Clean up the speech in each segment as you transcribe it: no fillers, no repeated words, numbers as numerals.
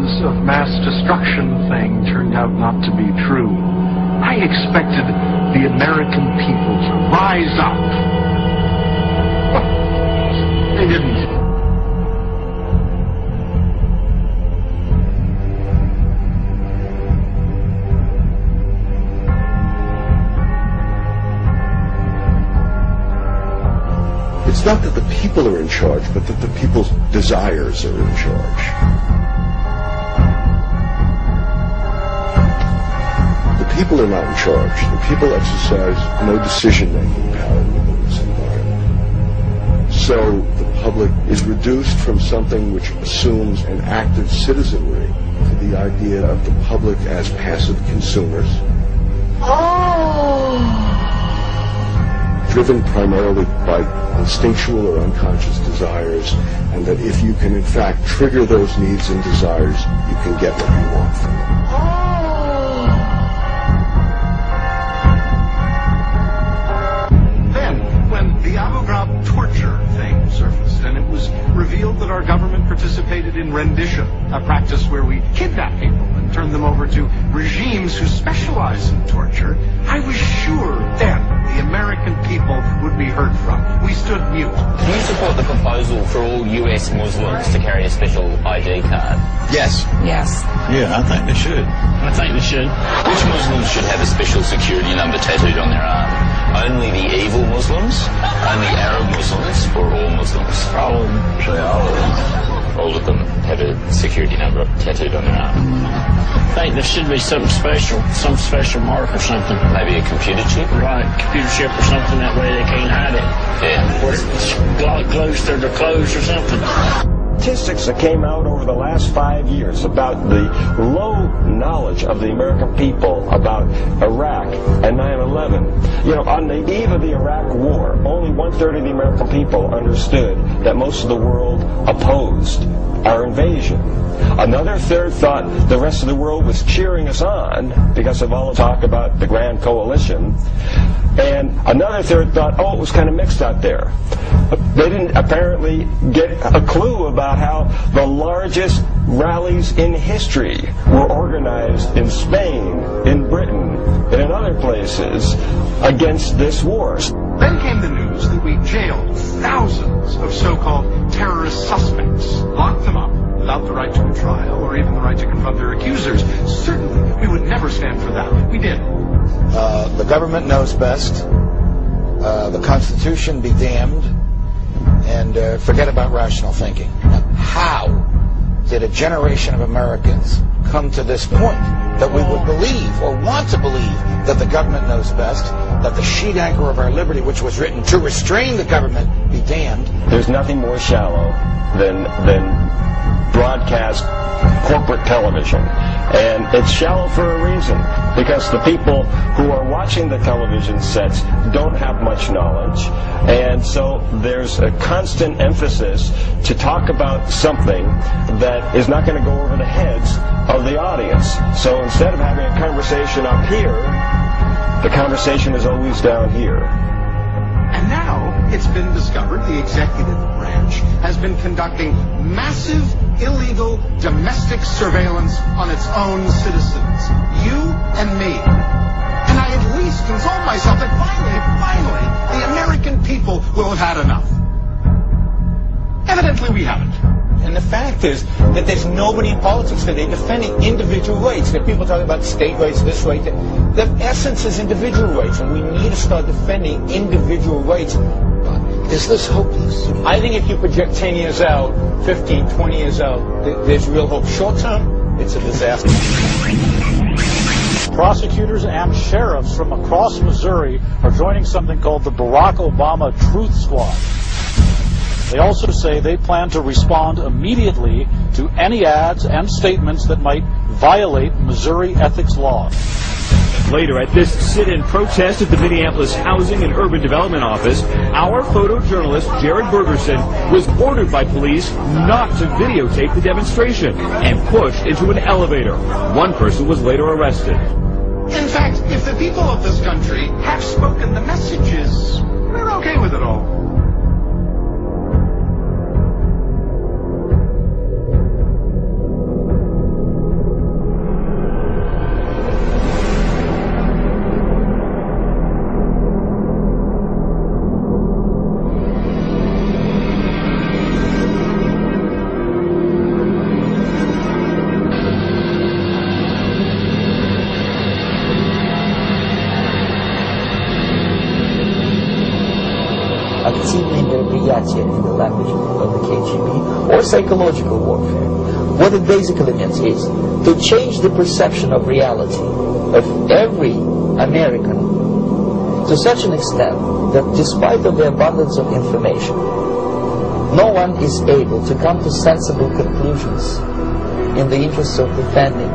weapons of mass destruction thing turned out not to be true. I expected the American people to rise up. But they didn't. It's not that the people are in charge, but that the people's desires are in charge. The people are not in charge. The people exercise no decision-making power within this environment. So the public is reduced from something which assumes an active citizenry to the idea of the public as passive consumers. Driven primarily by instinctual or unconscious desires, and that if you can in fact trigger those needs and desires, you can get what you want from them. Then, when the Abu Ghraib torture thing surfaced, and it was revealed that our government participated in rendition, a practice where we kidnap people and turn them over to regimes who specialize in torture, I was sure then the American people would be heard from. We stood mute. Do you support the proposal for all US Muslims to carry a special ID card? Yes. Yes. Yeah, I think they should. I think they should. Which Muslims should have a special security number tattooed on their arm? Only the evil Muslims? Only Arab Muslims? Or all Muslims? All of them. Say all of them. All of them have a security number tattooed on their arm. I think there should be something special, some special mark or something. Maybe a computer chip? Right, computer chip or something, that way they can't hide it. Yeah. Or it's glued to their clothes or something. Statistics that came out over the last 5 years about the low knowledge of the American people about Iraq and 9/11. You know, on the eve of the Iraq War, only 1/3 of the American people understood that most of the world opposed our invasion. Another third thought the rest of the world was cheering us on because of all the talk about the Grand Coalition. And another third thought, oh, it was kind of mixed out there. They didn't apparently get a clue about how the largest rallies in history were organized in Spain, in Britain, and in other places against this war. Then came the news that we jailed thousands of so-called terrorist suspects, locked them up without the right to a trial or even the right to confront their accusers. Certainly, we would never stand for that. We did. The government knows best. The Constitution be damned. And forget about rational thinking. Now, how did a generation of Americans come to this point that we would believe or want to believe that the government knows best, that the sheet anchor of our liberty, which was written to restrain the government, be damned? There's nothing more shallow than broadcast corporate television. And it's shallow for a reason, because the people who are watching the television sets don't have much knowledge. And so there's a constant emphasis to talk about something that is not going to go over the heads of the audience. So instead of having a conversation up here, the conversation is always down here. And now it's been discovered the executive branch has been conducting massive, illegal, domestic surveillance on its own citizens. You and me. And I at least console myself that finally, the American people will have had enough. Evidently we haven't. And the fact is that there's nobody in politics today defending individual rights. There are people talking about state rights, this right, that. The essence is individual rights, and we need to start defending individual rights. Is this hopeless? I think if you project 10 years out, 15, 20 years out, there's real hope. Short term, it's a disaster. Prosecutors and sheriffs from across Missouri are joining something called the Barack Obama Truth Squad. They also say they plan to respond immediately to any ads and statements that might violate Missouri ethics laws. Later at this sit-in protest at the Minneapolis Housing and Urban Development Office, our photojournalist Jared Bergerson was ordered by police not to videotape the demonstration and pushed into an elevator. One person was later arrested. In fact, if the people of this country have spoken the messages, we're okay with it all. in the language of the KGB, or psychological warfare. What it basically means is to change the perception of reality of every American to such an extent that despite of the abundance of information, no one is able to come to sensible conclusions in the interests of defending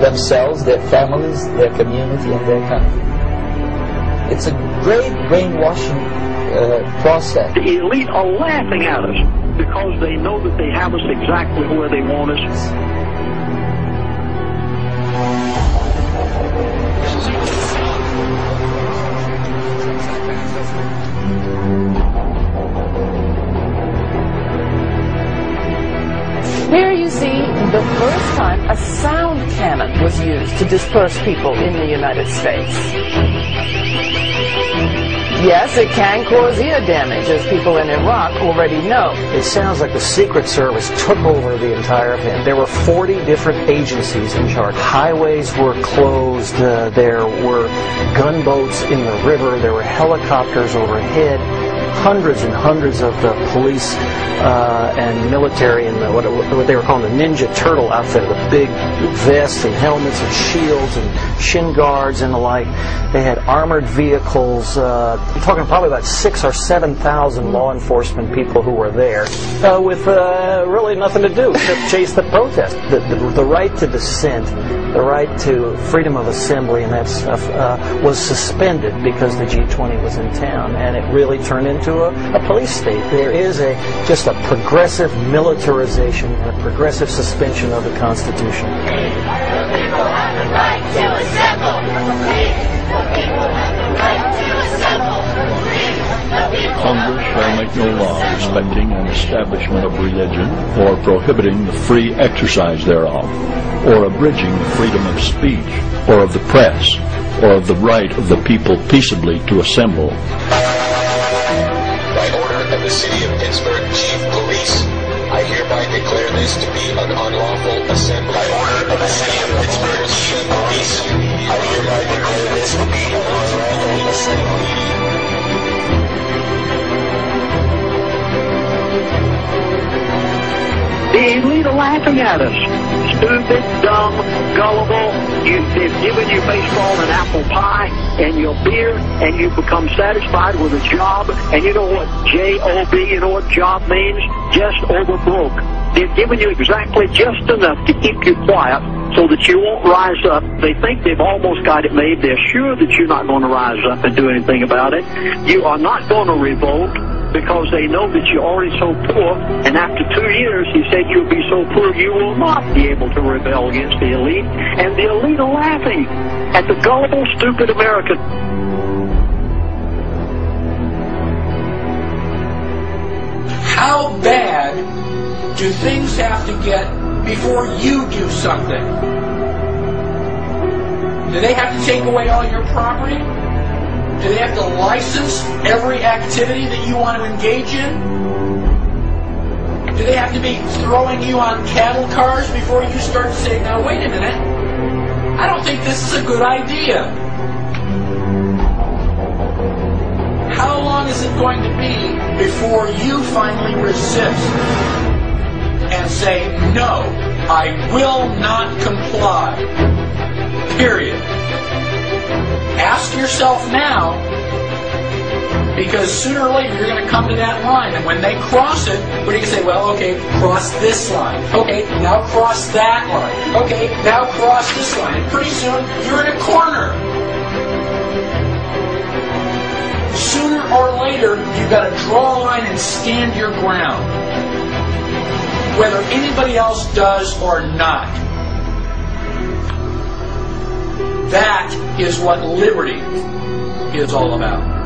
themselves, their families, their community, and their country. It's a great brainwashing process. The elite are laughing at us because they know that they have us exactly where they want us. Here you see the first time a sound cannon was used to disperse people in the United States. Yes, it can cause ear damage, as people in Iraq already know. It sounds like the Secret Service took over the entire thing. There were 40 different agencies in charge. Highways were closed. There were gunboats in the river. There were helicopters overhead. Hundreds and hundreds of the police and military and what they were calling the Ninja Turtle outfit, the big vests and helmets and shields and shin guards and the like. They had armored vehicles. I'm talking probably about 6,000 or 7,000 law enforcement people who were there with really nothing to do except chase the protest. The right to dissent, the right to freedom of assembly and that stuff was suspended because the G20 was in town, and it really turned into a police state. There is just a progressive militarization and a progressive suspension of the Constitution. People have the right to assemble. People have the right to assemble. Congress shall make no law respecting an establishment of religion, or prohibiting the free exercise thereof, or abridging the freedom of speech, or of the press, or of the right of the people peaceably to assemble. By order of the City of Pittsburgh Chief Police, I hereby declare this to be an unlawful assembly. By order of the City of Pittsburgh Chief Police, I hereby declare this to be an unlawful assembly. The elite are laughing at us. Stupid, dumb, gullible. They've given you baseball and apple pie and your beer, and you become satisfied with a job. And you know what J-O-B, you know what job means? Just over broke. They've given you exactly just enough to keep you quiet so that you won't rise up. They think they've almost got it made. They're sure that you're not going to rise up and do anything about it. You are not going to revolt, because they know that you're already so poor, and after 2 years, he said you'll be so poor you will not be able to rebel against the elite, and the elite are laughing at the gullible, stupid American. How bad do things have to get before you do something? Do they have to take away all your property? Do they have to license every activity that you want to engage in? Do they have to be throwing you on cattle cars before you start to say, now wait a minute, I don't think this is a good idea? How long is it going to be before you finally resist and say, no, I will not comply? Period. Ask yourself now, because sooner or later you're going to come to that line, and when they cross it, what are you going to say? Well, okay, cross this line. Okay, now cross that line. Okay, now cross this line. And pretty soon you're in a corner. Sooner or later you've got to draw a line and stand your ground, whether anybody else does or not. That is what liberty is all about.